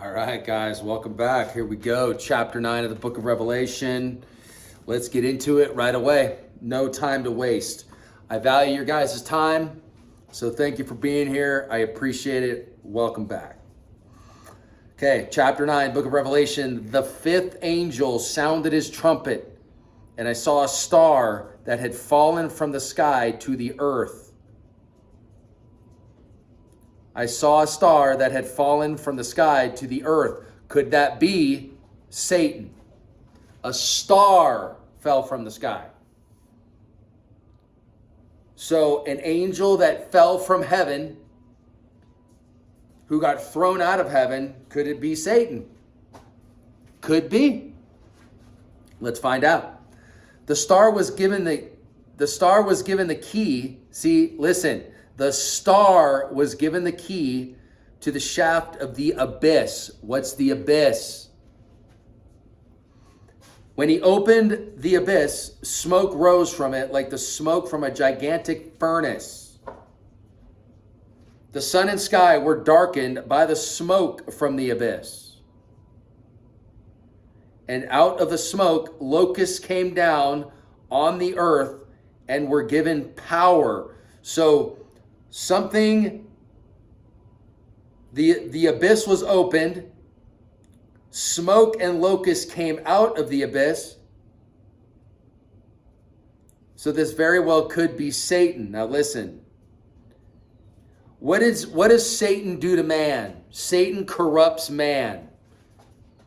All right, guys, welcome back. Here we go. Chapter 9 of the book of Revelation. Let's get into it right away. No time to waste. I value your guys' time, so thank you for being here. I appreciate it. Welcome back. Okay, chapter 9, book of Revelation. The fifth angel sounded his trumpet, and I saw a star that had fallen from the sky to the earth. I saw a star that had fallen from the sky to the earth. Could that be Satan? A star fell from the sky. So an angel that fell from heaven, who got thrown out of heaven, could it be Satan? Could be. Let's find out. The star was given the key. See, listen. The star was given the key to the shaft of the abyss. What's the abyss? When he opened the abyss, smoke rose from it like the smoke from a gigantic furnace. The sun and sky were darkened by the smoke from the abyss. And out of the smoke, locusts came down on the earth and were given power. So the abyss was opened, smoke and locusts came out of the abyss. So this very well could be Satan. Now listen, what does Satan do to man? Satan corrupts man.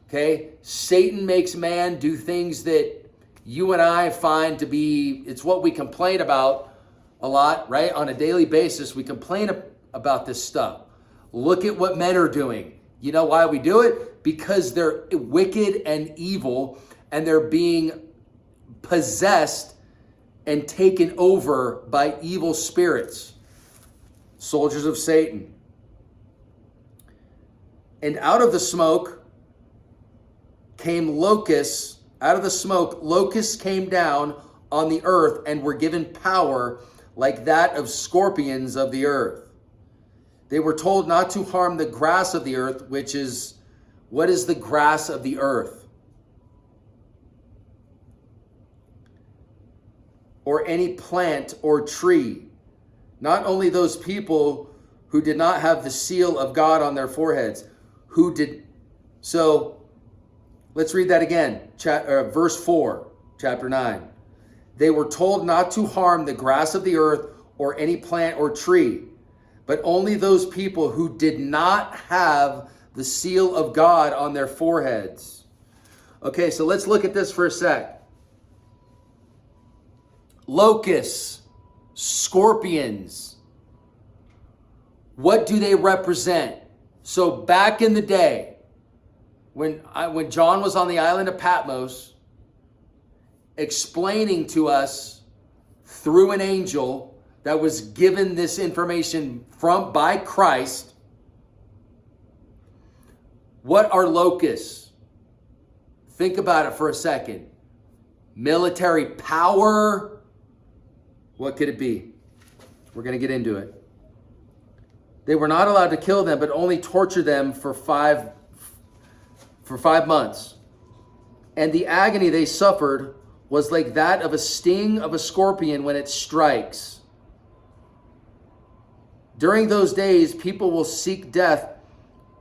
Okay? Satan makes man do things that you and I find to be, it's what we complain about a lot, right? On a daily basis, we complain about this stuff. Look at what men are doing. You know why we do it? Because they're wicked and evil, and they're being possessed and taken over by evil spirits, soldiers of Satan. And out of the smoke came locusts. Out of the smoke, locusts came down on the earth and were given power like that of scorpions of the earth. They were told not to harm the grass of the earth, which is, what is the grass of the earth? Or any plant or tree. Not only those people who did not have the seal of God on their foreheads, who did. So let's read that again. Verse 4, chapter 9. They were told not to harm the grass of the earth or any plant or tree, but only those people who did not have the seal of God on their foreheads. Okay, so let's look at this for a sec. Locusts, scorpions, what do they represent? So back in the day, when John was on the island of Patmos, explaining to us through an angel that was given this information by Christ, what are locusts? Think about it for a second. Military power. What could it be? We're going to get into it. They were not allowed to kill them, but only torture them for 5 months. And the agony they suffered was like that of a sting of a scorpion when it strikes. During those days, people will seek death,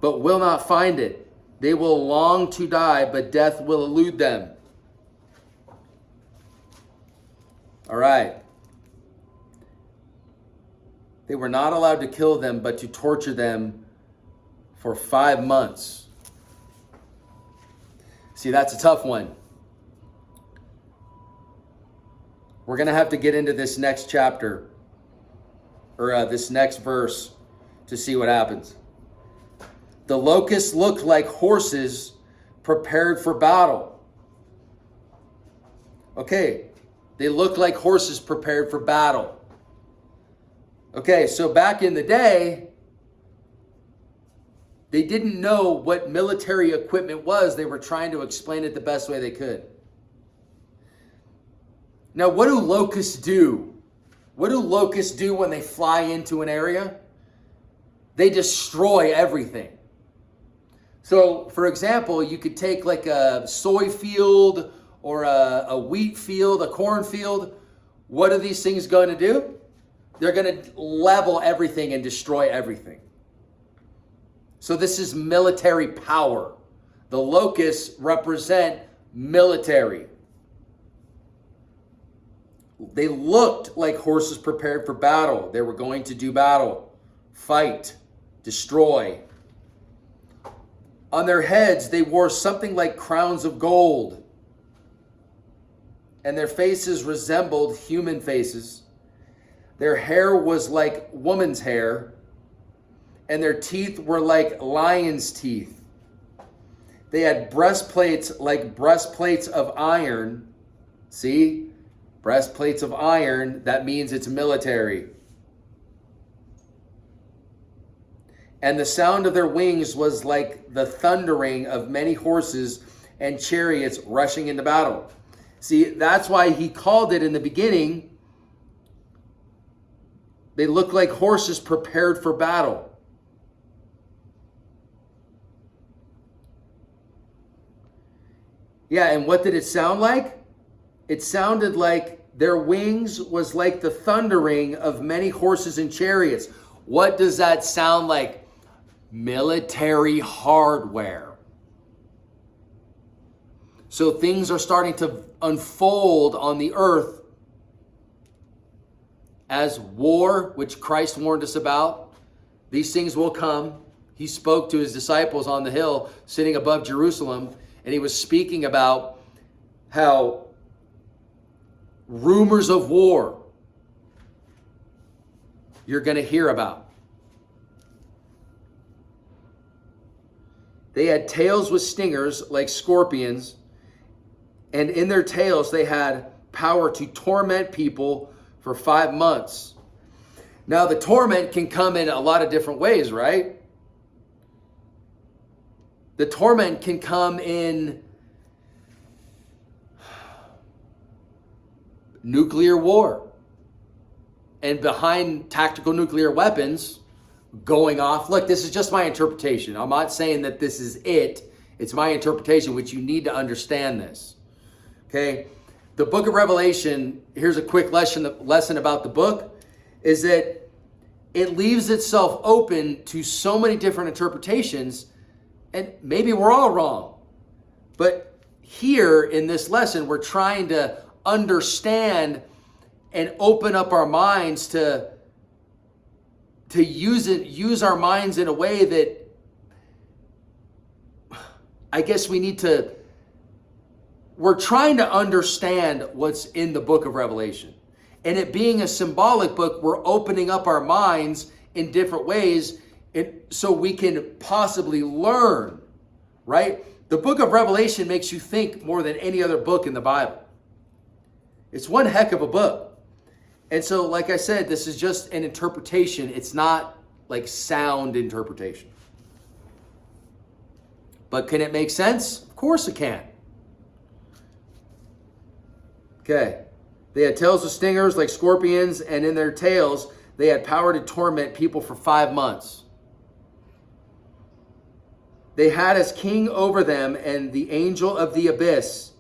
but will not find it. They will long to die, but death will elude them. All right. They were not allowed to kill them, but to torture them for 5 months. See, that's a tough one. We're going to have to get into this next chapter, or this next verse, to see what happens. The locusts looked like horses prepared for battle. Okay, they looked like horses prepared for battle. Okay, so back in the day, they didn't know what military equipment was. They were trying to explain it the best way they could. Now, what do locusts do? What do locusts do when they fly into an area? They destroy everything. So, for example, you could take like a soy field or a wheat field, a corn field. What are these things going to do? They're going to level everything and destroy everything. So this is military power. The locusts represent military. They looked like horses prepared for battle. They were going to do battle, fight, destroy. On their heads, they wore something like crowns of gold, and their faces resembled human faces. Their hair was like woman's hair, and their teeth were like lion's teeth. They had breastplates like breastplates of iron. See? Breastplates of iron, that means it's military. And the sound of their wings was like the thundering of many horses and chariots rushing into battle. See, that's why he called it in the beginning, they look like horses prepared for battle. Yeah, and what did it sound like? It sounded like their wings was like the thundering of many horses and chariots. What does that sound like? Military hardware. So things are starting to unfold on the earth as war, which Christ warned us about. These things will come. He spoke to his disciples on the hill sitting above Jerusalem, and he was speaking about how rumors of war you're going to hear about. They had tails with stingers like scorpions, and in their tails they had power to torment people for 5 months. Now the torment can come in a lot of different ways, right? The torment can come in nuclear war, and behind tactical nuclear weapons going off. Look, this is just my interpretation. I'm not saying that this is it. It's my interpretation, which you need to understand this. Okay? The book of Revelation, here's a quick lesson about the book, is that it leaves itself open to so many different interpretations, and maybe we're all wrong. But here in this lesson, we're trying to understand and open up our minds to use our minds in a way that I guess we're trying to understand what's in the book of Revelation. And it being a symbolic book, we're opening up our minds in different ways so we can possibly learn, right? The book of Revelation makes you think more than any other book in the Bible. It's one heck of a book. And so, like I said, this is just an interpretation. It's not like sound interpretation. But can it make sense? Of course it can. Okay. They had tails with stingers like scorpions, and in their tails they had power to torment people for 5 months. They had as king over them and the angel of the abyss.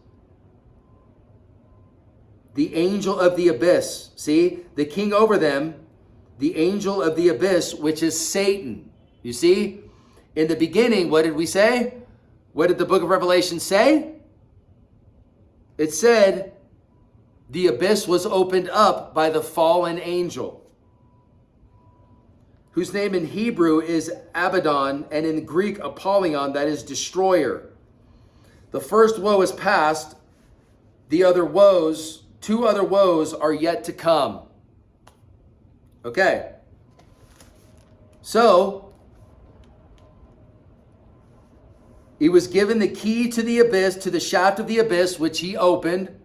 The angel of the abyss. See? The king over them, the angel of the abyss, which is Satan. You see? In the beginning, what did we say? What did the book of Revelation say? It said the abyss was opened up by the fallen angel, whose name in Hebrew is Abaddon, and in Greek Apollyon, that is destroyer. The first woe is past. The other woes, 2 other woes are yet to come. Okay. So, he was given the key to the abyss, to the shaft of the abyss, which he opened.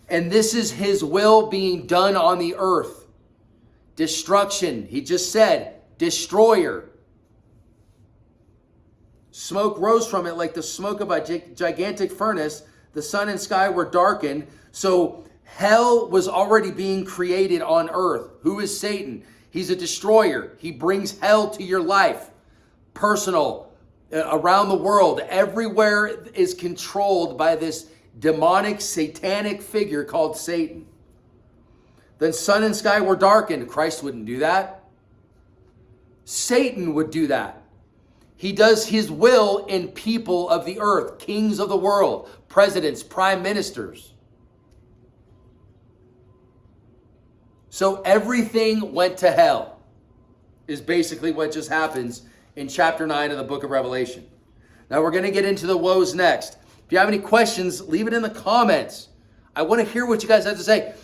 And this is his will being done on the earth. Destruction. He just said, destroyer. Smoke rose from it like the smoke of a gigantic furnace. The sun and sky were darkened. So hell was already being created on earth. Who is Satan? He's a destroyer. He brings hell to your life. Personal, around the world. Everywhere is controlled by this demonic, satanic figure called Satan. Then sun and sky were darkened. Christ wouldn't do that. Satan would do that. He does his will in people of the earth, kings of the world, presidents, prime ministers. So everything went to hell is basically what just happens in chapter 9 of the book of Revelation. Now we're going to get into the woes next. If you have any questions, leave it in the comments. I want to hear what you guys have to say.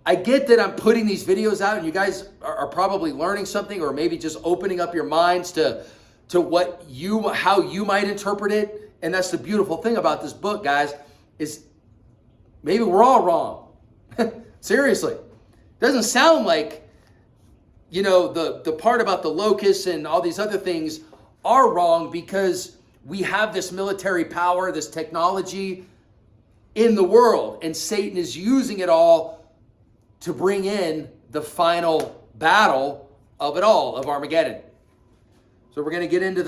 I get that I'm putting these videos out and you guys are probably learning something, or maybe just opening up your minds to how you might interpret it. And that's the beautiful thing about this book, guys, is maybe we're all wrong. Seriously. It doesn't sound like, the part about the locusts and all these other things are wrong, because we have this military power, this technology in the world, and Satan is using it all to bring in the final battle of it all, of Armageddon. So we're going to get into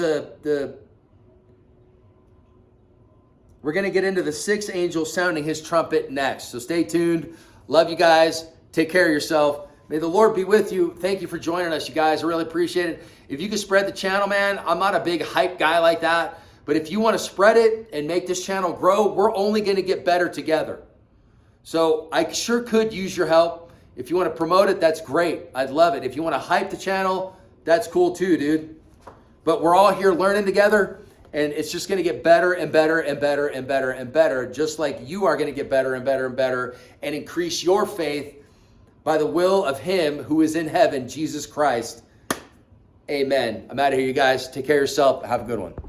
the sixth angel sounding his trumpet next. So stay tuned. Love you guys. Take care of yourself. May the Lord be with you. Thank you for joining us, you guys. I really appreciate it. If you can spread the channel, man, I'm not a big hype guy like that, but if you want to spread it and make this channel grow, we're only going to get better together. So I sure could use your help. If you want to promote it, that's great. I'd love it. If you want to hype the channel, that's cool too, dude. But we're all here learning together, and it's just going to get better and better and better and better and better, just like you are going to get better and better and better and increase your faith by the will of him who is in heaven, Jesus Christ. Amen. I'm out of here, you guys. Take care of yourself. Have a good one.